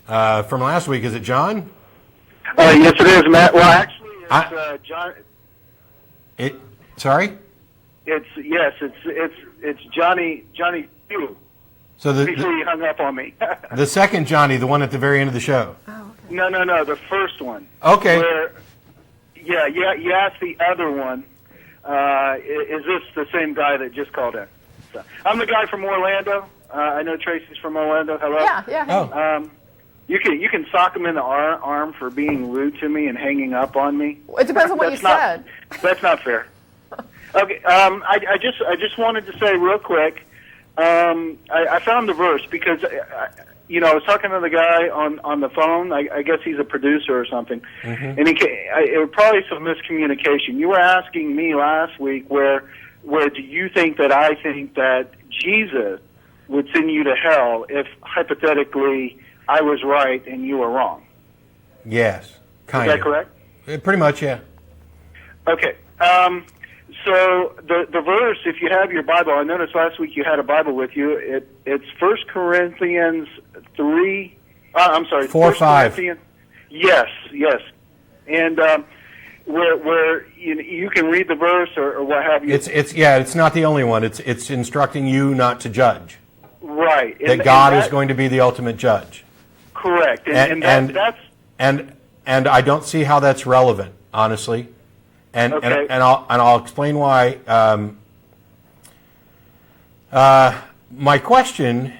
from last week. Is it John? Yes, it is, Matt. Well, actually, it's John. Sorry? It's Johnny Q. So before you hung up on me. The second Johnny, the one at the very end of the show. Oh, okay. No, the first one. Okay. You asked the other one. Is this the same guy that just called in? So, I'm the guy from Orlando. I know Tracy's from Orlando. Hello. Yeah. Oh. You can sock him in the arm for being rude to me and hanging up on me. It depends on what you said. That's not fair. Okay. I just wanted to say real quick. I found the verse because I was talking to the guy on the phone. I guess he's a producer or something, and it was probably some miscommunication. You were asking me last week where do you think that I think that Jesus would send you to hell if hypothetically I was right and you were wrong? Yes, kind of. Is that correct? Pretty much, yeah. Okay. So the verse, if you have your Bible, I noticed last week you had a Bible with you. It's 1 Corinthians 3. I'm sorry, 4:5. Yes, and where you can read the verse or what have you. It's not the only one. It's instructing you not to judge. Right. That God is going to be the ultimate judge. Correct. And I don't see how that's relevant, honestly. And I'll explain why. My question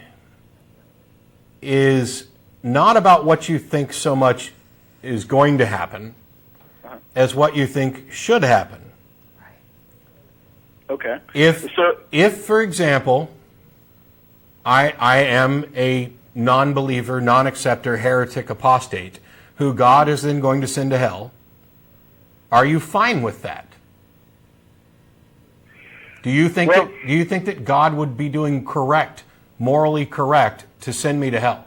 is not about what you think so much is going to happen as what you think should happen. Okay. If for example, I am a non-believer, non-acceptor, heretic, apostate, who God is then going to send to hell, are you fine with that? Do you think that God would be doing correct, morally correct, to send me to hell?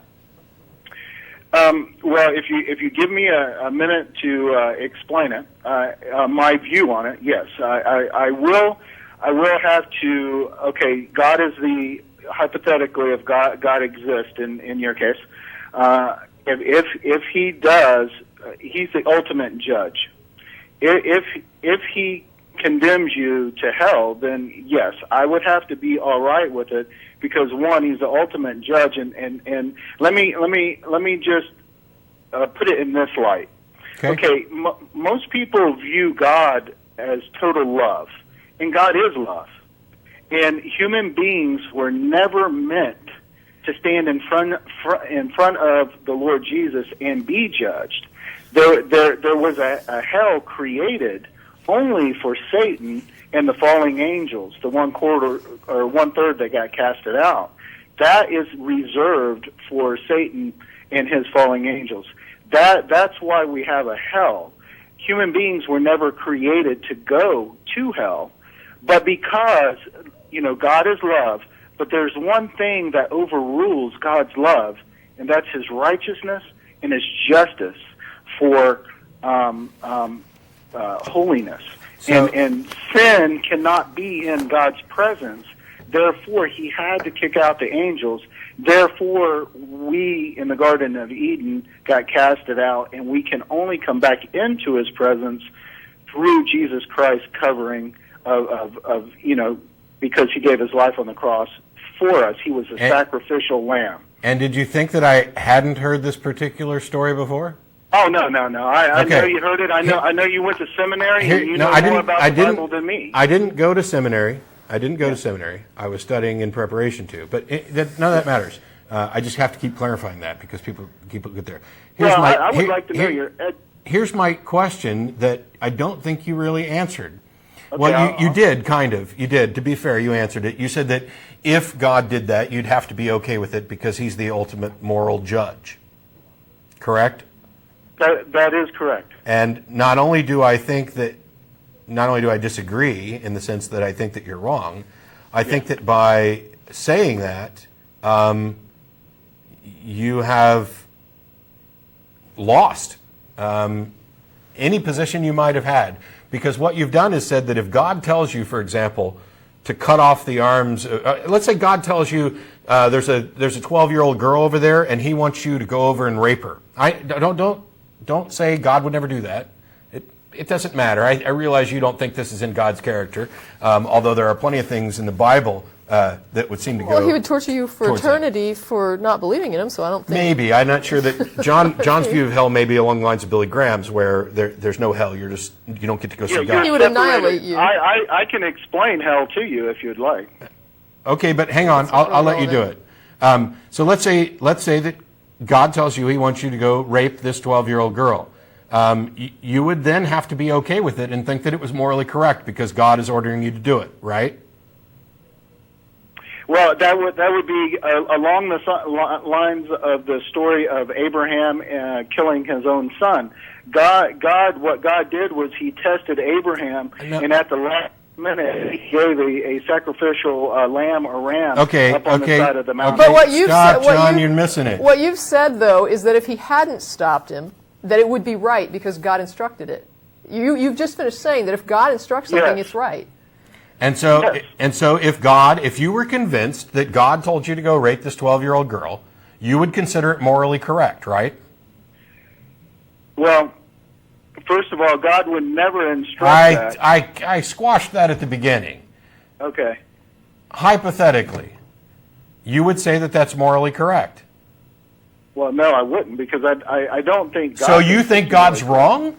Well, if you give me a minute to explain it, my view on it, yes, I will have to. Okay, God is the hypothetically, if God exists in your case, if He does, He's the ultimate judge. If He condemns you to hell, then yes, I would have to be all right with it because one, He's the ultimate judge, and let me just put it in this light. Okay, most people view God as total love, and God is love, and human beings were never meant to stand in front of the Lord Jesus and be judged. There was a hell created only for Satan and the falling angels, the 1/4 or 1/3 that got casted out. That is reserved for Satan and his falling angels. That's why we have a hell. Human beings were never created to go to hell, but because God is love, but there's one thing that overrules God's love, and that's His righteousness and His justice for holiness. And sin cannot be in God's presence. Therefore, He had to kick out the angels. Therefore, we in the Garden of Eden got casted out, and we can only come back into His presence through Jesus Christ covering of because He gave His life on the cross for us. He was a sacrificial lamb. And did you think that I hadn't heard this particular story before? Oh, no. I know you heard it. I know you went to seminary, and you know more about the Bible than me. I didn't go to seminary. I was studying in preparation to. But none of that matters. I just have to keep clarifying that because people get there. I would like to know your... Here's my question that I don't think you really answered. Okay, well, you did, kind of. You did. To be fair, you answered it. You said that if God did that, you'd have to be okay with it because He's the ultimate moral judge. Correct? That is correct. And not only do I disagree in the sense that I think that you're wrong, I think that by saying that, you have lost any position you might have had. Because what you've done is said that if God tells you, for example, to cut off the arms, let's say God tells you there's a 12-year-old girl over there, and he wants you to go over and rape her. Don't say God would never do that. It doesn't matter. I realize you don't think this is in God's character, although there are plenty of things in the Bible that would seem to go. Well, he would torture you for eternity for not believing in him, so I don't think. Maybe. I'm not sure that John's view of hell may be along the lines of Billy Graham's, where there's no hell. You don't get to go see God. He would annihilate you. I can explain hell to you if you'd like. Okay, but hang on. I'll let you do it. So let's say that God tells you he wants you to go rape this 12-year-old girl. You would then have to be okay with it and think that it was morally correct because God is ordering you to do it, right? Well, that would be along the lines of the story of Abraham killing his own son. What God did was He tested Abraham, and at the last minute He gave a sacrificial lamb or ram up on the side of the mountain. But what you've Stop, John, you're missing it. What you've said, though, is that if He hadn't stopped him, that it would be right because God instructed it. You've just finished saying that if God instructs something, it's right. And so, if you were convinced that God told you to go rape this 12-year-old girl, you would consider it morally correct, right? Well, first of all, God would never instruct that. I squashed that at the beginning. Okay. Hypothetically, you would say that that's morally correct. Well, no, I wouldn't, because I don't think God... So you think God's wrong?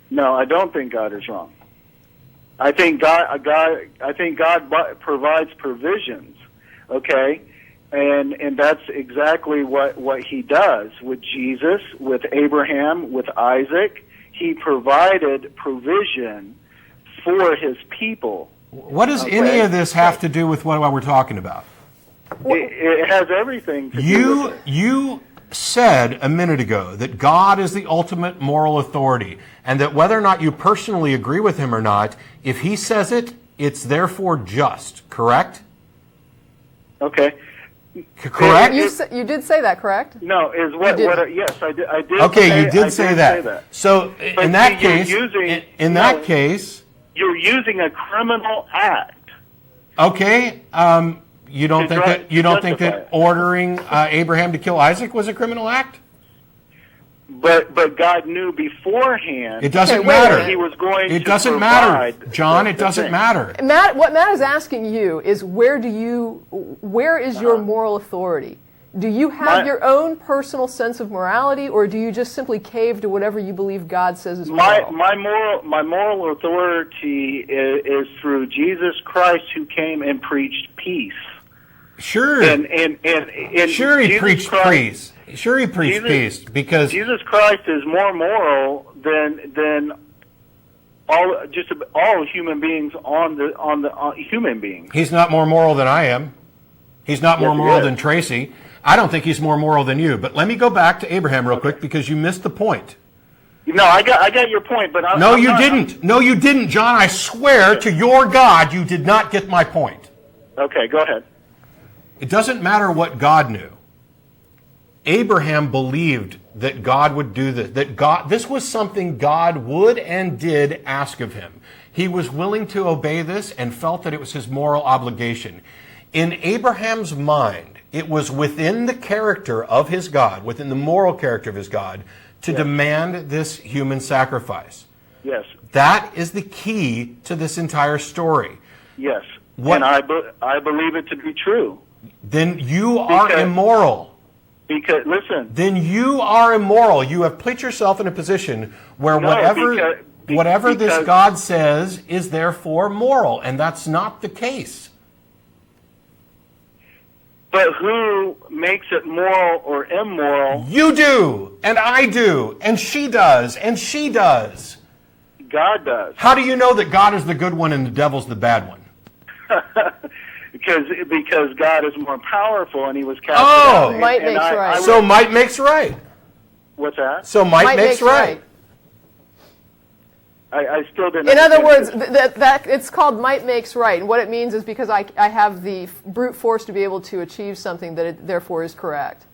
No, I don't think God is wrong. I think God provides provisions, okay? And that's exactly what He does with Jesus, with Abraham, with Isaac. He provided provision for His people. What does any of this have to do with what we're talking about? It has everything to do with it. You said a minute ago that God is the ultimate moral authority, and that whether or not you personally agree with Him or not, if He says it, it's therefore just, correct? Okay. Correct? You did say that, correct? No, yes, I did. Okay, you did say that. So in that case, you're using a criminal act. Okay, you don't think that ordering Abraham to kill Isaac was a criminal act? But God knew beforehand. It doesn't matter. He was going it to doesn't matter, John. It doesn't matter. What Matt is asking you is where is your moral authority? Do you have your own personal sense of morality, or do you just simply cave to whatever you believe God says is moral? My moral authority is through Jesus Christ, who came and preached peace. Sure. And sure, he preached peace. Sure, he preached peace because Jesus Christ is more moral than all human beings on human beings. He's not more moral than I am. He's not more moral than Tracy. I don't think he's more moral than you. But let me go back to Abraham real quick because you missed the point. No, I got your point, but you didn't. No, you didn't, John. I swear to your God, you did not get my point. Okay, go ahead. It doesn't matter what God knew. Abraham believed that God would do this, this was something God would and did ask of him. He was willing to obey this and felt that it was his moral obligation. In Abraham's mind, it was within the character of his God, within the moral character of his God, to demand this human sacrifice. Yes. That is the key to this entire story. Yes. And I believe it to be true. Then you are immoral. Because, listen. Then you are immoral. You have put yourself in a position where whatever this God says is therefore moral, and that's not the case. But who makes it moral or immoral? You do, and I do, and she does, and she does. God does. How do you know that God is the good one and the devil's the bad one? Because God is more powerful, and He was cast out. Oh, might makes right. So might makes right. What's that? So might makes right. I still didn't. In other words, that it's called might makes right, and what it means is because I have the brute force to be able to achieve something that it therefore is correct.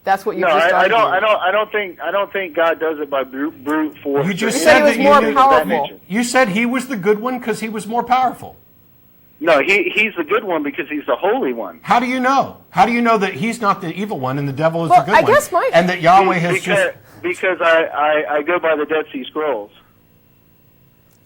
That's what you just argued. I don't think God does it by brute force. You just said he was more powerful. You said He was the good one because He was more powerful. No, he's the good one because he's the holy one. How do you know? How do you know that he's not the evil one and the devil is the good I one? guess and that Yahweh has because I go by the Dead Sea Scrolls.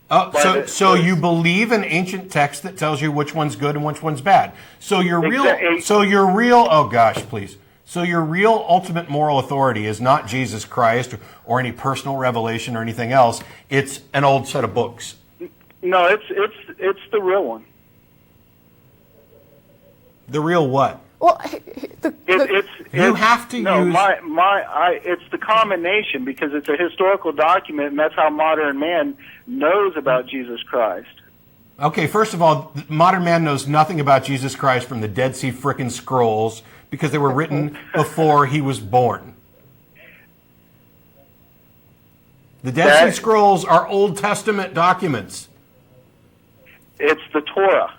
Oh, so you believe an ancient text that tells you which one's good and which one's bad. So your real oh gosh, please. So your real ultimate moral authority is not Jesus Christ or any personal revelation or anything else. It's an old set of books. No, it's the real one. The real what? Well, you have to use. It's the combination because it's a historical document, and that's how modern man knows about Jesus Christ. Okay, first of all, modern man knows nothing about Jesus Christ from the Dead Sea frickin' Scrolls because they were written before he was born. The Dead Sea Scrolls are Old Testament documents. It's the Torah.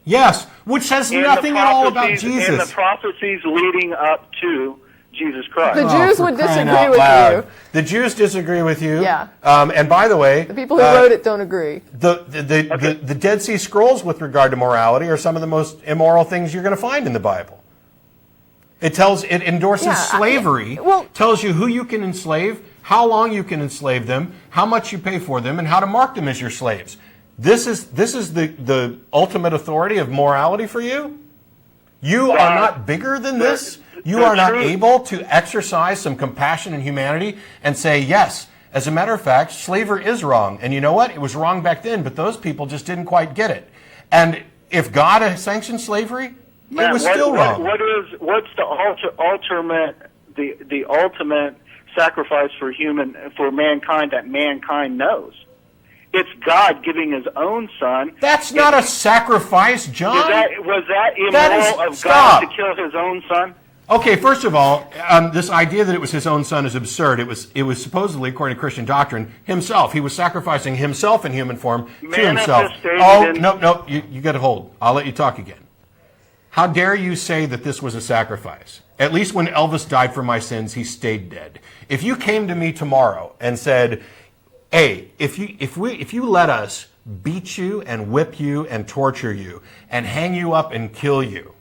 Yes, which says nothing at all about Jesus. And the prophecies leading up to Jesus Christ. The Jews would disagree with you. The Jews disagree with you. Yeah. And by the way, the people who wrote it don't agree. The Dead Sea Scrolls with regard to morality are some of the most immoral things you're going to find in the Bible. It endorses slavery, tells you who you can enslave, how long you can enslave them, how much you pay for them, and how to mark them as your slaves. This is the ultimate authority of morality for you? You are not bigger than this? You are not able to exercise some compassion and humanity and say, yes, as a matter of fact, slavery is wrong. And you know what? It was wrong back then, but those people just didn't quite get it. And if God has sanctioned slavery, it was still wrong. What's the ultimate sacrifice for mankind that mankind knows? It's God giving His own Son. That's not a sacrifice, John. Was that immoral of God to kill His own Son? Okay, first of all, this idea that it was His own Son is absurd. It was supposedly, according to Christian doctrine, Himself. He was sacrificing Himself in human form to Himself. Oh, no, you got to hold. I'll let you talk again. How dare you say that this was a sacrifice? At least when Elvis died for my sins, he stayed dead. If you came to me tomorrow and said, hey, if you let us beat you and whip you and torture you and hang you up and kill you,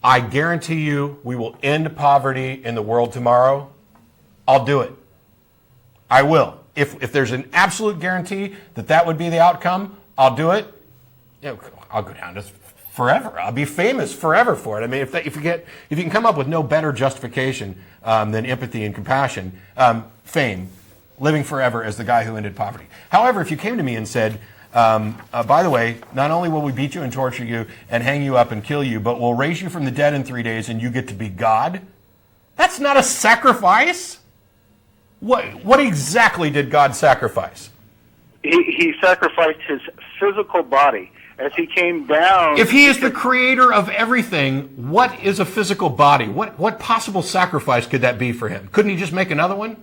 I guarantee you we will end poverty in the world tomorrow. I'll do it. I will. If there's an absolute guarantee that would be the outcome, I'll do it. I'll go down to forever. I'll be famous forever for it. I mean, if you can come up with no better justification than empathy and compassion, fame. Living forever as the guy who ended poverty. However, if you came to me and said, by the way, not only will we beat you and torture you and hang you up and kill you, but we'll raise you from the dead in 3 days and you get to be God, that's not a sacrifice. What exactly did God sacrifice? He sacrificed His physical body as He came down. If He is the creator of everything, what is a physical body? What possible sacrifice could that be for Him? Couldn't He just make another one?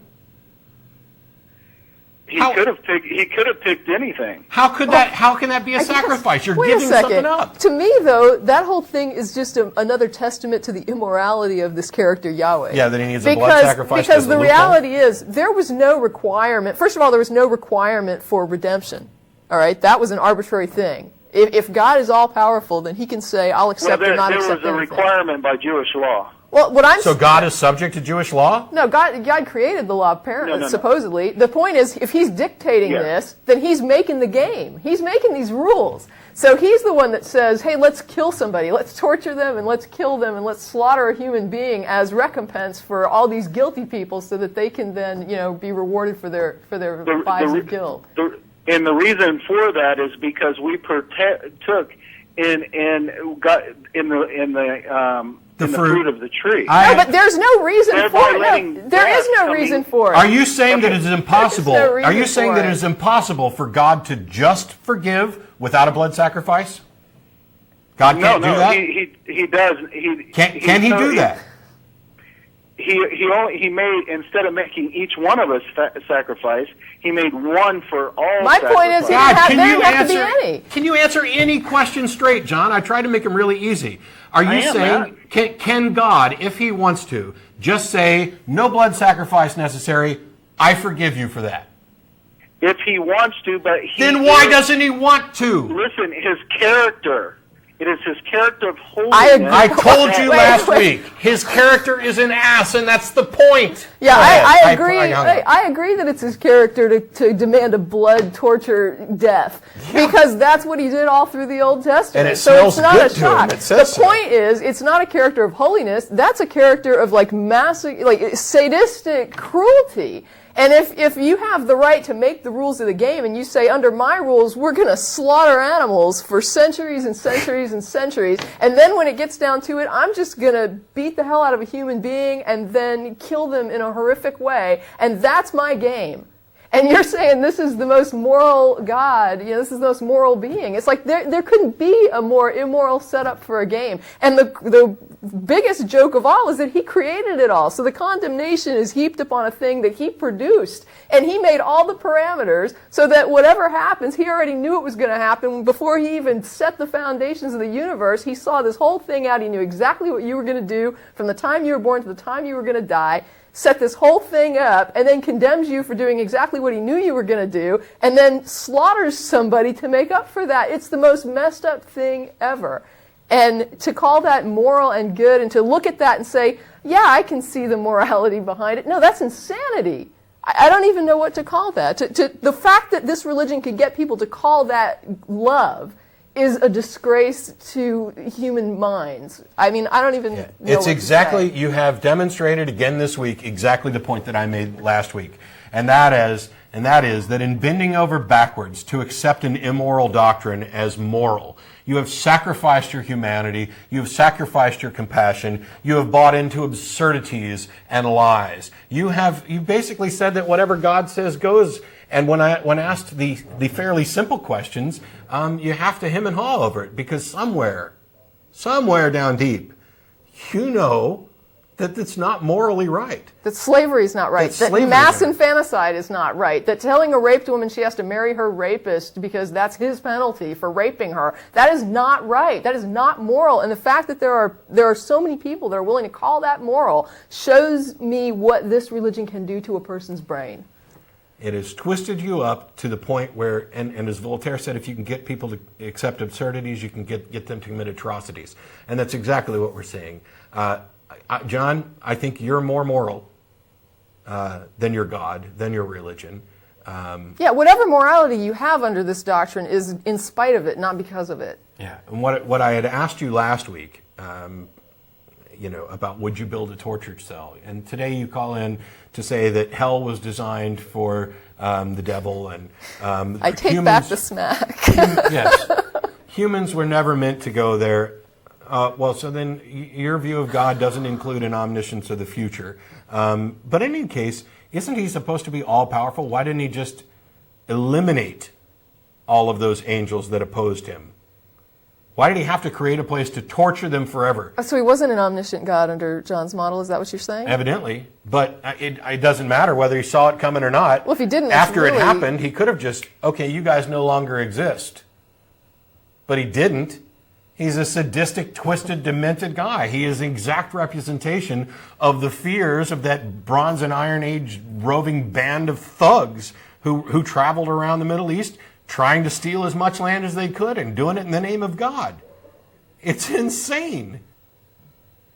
He could have picked anything. How can that be a sacrifice? You're giving something up. To me, though, that whole thing is just another testament to the immorality of this character Yahweh. Yeah, that He needs a blood sacrifice. Because the reality is, there was no requirement. First of all, there was no requirement for redemption. All right, that was an arbitrary thing. If God is all powerful, then He can say, "I'll accept or not accept anything." There was a requirement by Jewish law. Well, so God is subject to Jewish law? No, God created the law, apparently, supposedly. The point is, if He's dictating this, then He's making the game. He's making these rules. So He's the one that says, hey, let's kill somebody, let's torture them, and let's kill them, and let's slaughter a human being as recompense for all these guilty people so that they can then, be rewarded for their lives of guilt. And the reason for that is because we partook in the fruit of the tree. No, but there's no reason for it. There is no reason for it. Are you saying that it is impossible? Are you saying that it is impossible for God to just forgive without a blood sacrifice? God can't do that? He does. Can He do that? He made, instead of making each one of us sacrifice, He made one for all. My point is, there didn't have to be any. Can you answer any question straight, John? I tried to make them really easy. Are you saying, can God, if He wants to, just say, no blood sacrifice necessary, I forgive you for that? If he wants to, but then why doesn't he want to? Listen, his character. It is his character of holiness. I told you last week, his character is an ass, and that's the point. Yeah, I agree. I agree that it's his character to demand a blood torture death, because that's what he did all through the Old Testament. And it smells good to him. It says the point is, it's not a character of holiness. That's a character of massive, sadistic cruelty. And if you have the right to make the rules of the game and you say, under my rules, we're going to slaughter animals for centuries and centuries and centuries, and then when it gets down to it, I'm just going to beat the hell out of a human being and then kill them in a horrific way, and that's my game. And you're saying this is the most moral God, this is the most moral being. It's like there couldn't be a more immoral setup for a game. And the biggest joke of all is that he created it all. So the condemnation is heaped upon a thing that he produced. And he made all the parameters so that whatever happens, he already knew it was going to happen before he even set the foundations of the universe. He saw this whole thing out. He knew exactly what you were going to do from the time you were born to the time you were going to die. Set this whole thing up, and then condemns you for doing exactly what he knew you were going to do, and then slaughters somebody to make up for that. It's the most messed up thing ever. And to call that moral and good, and to look at that and say, yeah, I can see the morality behind it. No, that's insanity. I don't even know what to call that. The fact that this religion could get people to call that love is a disgrace to human minds. I mean, I don't even know It's what exactly, to say. You have demonstrated again this week exactly the point that I made last week. And that is that in bending over backwards to accept an immoral doctrine as moral, you have sacrificed your humanity, you have sacrificed your compassion, you have bought into absurdities and lies. You basically said that whatever God says goes. And when asked the fairly simple questions, you have to hem and haw over it, because somewhere down deep, you know that it's not morally right. That slavery is not right. That mass infanticide is not right. That telling a raped woman she has to marry her rapist because that's his penalty for raping her, that is not right. That is not moral. And the fact that there are so many people that are willing to call that moral shows me what this religion can do to a person's brain. It has twisted you up to the point where, and as Voltaire said, if you can get people to accept absurdities, you can get them to commit atrocities. And that's exactly what we're seeing. John, I think you're more moral than your God, than your religion. Yeah, whatever morality you have under this doctrine is in spite of it, not because of it. Yeah, and what I had asked you last week, about would you build a torture cell? And today you call in to say that hell was designed for the devil, and I take back the smack. Yes, humans were never meant to go there. So then your view of God doesn't include an omniscience of the future. But in any case, isn't he supposed to be all-powerful? Why didn't he just eliminate all of those angels that opposed him? Why did he have to create a place to torture them forever? So he wasn't an omniscient God under John's model, is that what you're saying? Evidently. But it doesn't matter whether he saw it coming or not. Well, if he didn't, after it happened, he could have just, okay, you guys no longer exist. But he didn't. He's a sadistic, twisted, demented guy. He is an exact representation of the fears of that Bronze and Iron Age roving band of thugs who traveled around the Middle East trying to steal as much land as they could and doing it in the name of God. It's insane.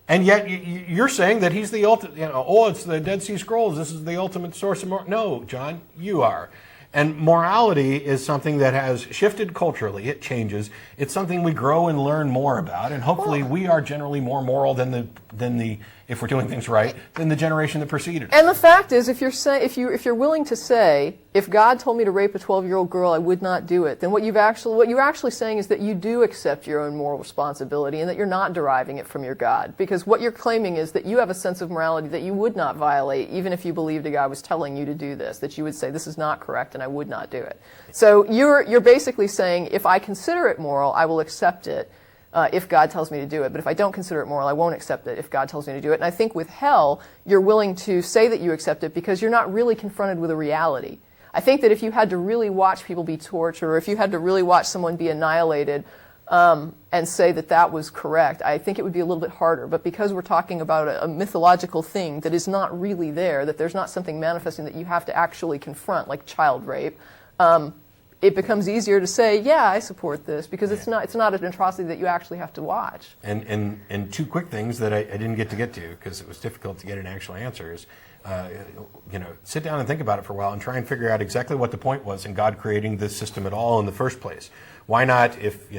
And yet you're saying that he's the ultimate, it's the Dead Sea Scrolls, this is the ultimate source of morality. No, John, you are. And morality is something that has shifted culturally. It changes. It's something we grow and learn more about. And hopefully we are generally more moral than the if we're doing things right, than the generation that preceded us. And the fact is, if you're willing to say, if God told me to rape a 12-year-old girl, I would not do it, then what you're actually saying is that you do accept your own moral responsibility and that you're not deriving it from your God. Because what you're claiming is that you have a sense of morality that you would not violate, even if you believed a God was telling you to do this, that you would say, this is not correct and I would not do it. So you're basically saying, if I consider it moral, I will accept it. If God tells me to do it. But if I don't consider it moral, I won't accept it if God tells me to do it. And I think with hell, you're willing to say that you accept it because you're not really confronted with a reality. I think that if you had to really watch people be tortured, or if you had to really watch someone be annihilated, and say that that was correct. I think it would be a little bit harder. But because we're talking about a mythological thing that is not really there, that there's not something manifesting that you have to actually confront, like child rape, it becomes easier to say, yeah, I support this, because it's not an atrocity that you actually have to watch. And two quick things that I didn't get to because it was difficult to get an actual answer is, sit down and think about it for a while and try and figure out exactly what the point was in God creating this system at all in the first place. Why not, if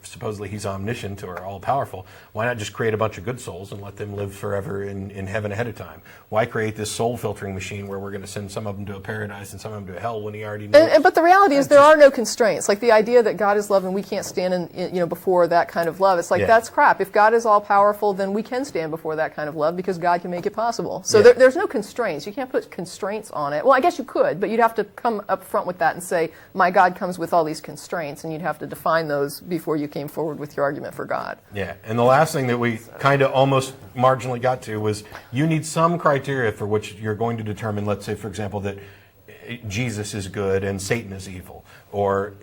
supposedly he's omniscient or all-powerful, why not just create a bunch of good souls and let them live forever in heaven ahead of time? Why create this soul-filtering machine where we're going to send some of them to a paradise and some of them to a hell when he already knows? But the reality is there are no constraints. Like the idea that God is love and we can't stand before that kind of love, it's like, that's crap. If God is all-powerful, then we can stand before that kind of love because God can make it possible. So there's no constraints. You can't put constraints on it. Well, I guess you could, but you'd have to come up front with that and say, my God comes with all these constraints, and you'd have to define those before you came forward with your argument for God. Yeah, and the last thing that we kind of almost marginally got to was you need some criteria for which you're going to determine, let's say, for example, that Jesus is good and Satan is evil, or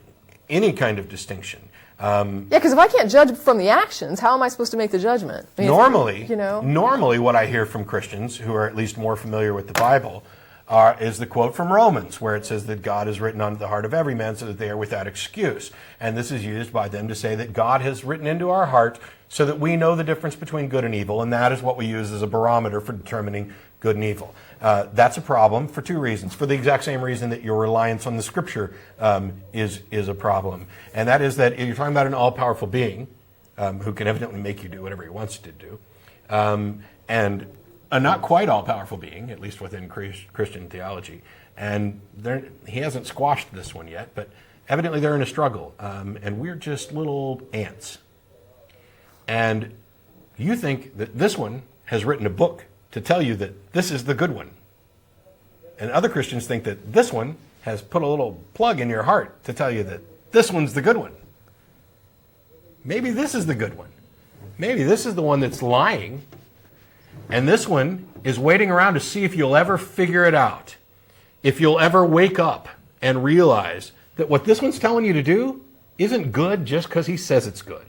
any kind of distinction. Because if I can't judge from the actions, how am I supposed to make the judgment? I mean, normally what I hear from Christians who are at least more familiar with the Bible is the quote from Romans, where it says that God is written onto the heart of every man so that they are without excuse. And this is used by them to say that God has written into our heart so that we know the difference between good and evil, and that is what we use as a barometer for determining good and evil. That's a problem for two reasons. For the exact same reason that your reliance on the Scripture is a problem. And that is that if you're talking about an all-powerful being who can evidently make you do whatever he wants to do, and a not quite all-powerful being, at least within Christian theology, and he hasn't squashed this one yet, but evidently they're in a struggle, and we're just little ants. And you think that this one has written a book to tell you that this is the good one. And other Christians think that this one has put a little plug in your heart to tell you that this one's the good one. Maybe this is the good one. Maybe this is the one that's lying, and this one is waiting around to see if you'll ever figure it out. If you'll ever wake up and realize that what this one's telling you to do isn't good just because he says it's good.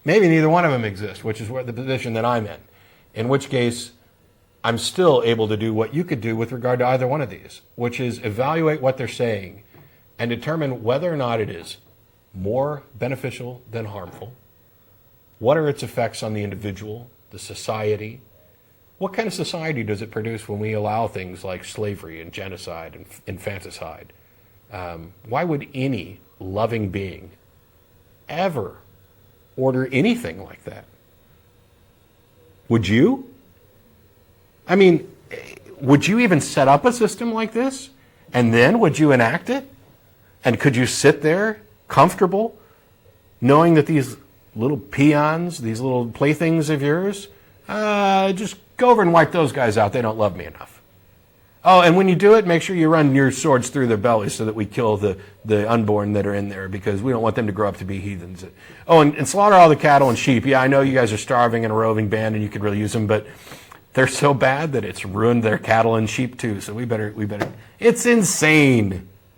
Maybe neither one of them exists, which is the position that I'm in which case I'm still able to do what you could do with regard to either one of these, which is evaluate what they're saying and determine whether or not it is more beneficial than harmful. What are its effects on the individual, the society? What kind of society does it produce when we allow things like slavery and genocide and infanticide? Why would any loving being ever order anything like that? Would you? I mean, would you even set up a system like this? And then would you enact it? And could you sit there comfortable knowing that these little peons, these little playthings of yours, just go over and wipe those guys out. They don't love me enough. Oh, and when you do it, make sure you run your swords through their bellies so that we kill the unborn that are in there, because we don't want them to grow up to be heathens. Oh, and slaughter all the cattle and sheep. Yeah, I know you guys are starving and a roving band and you could really use them, but they're so bad that it's ruined their cattle and sheep too. So we better. It's insane.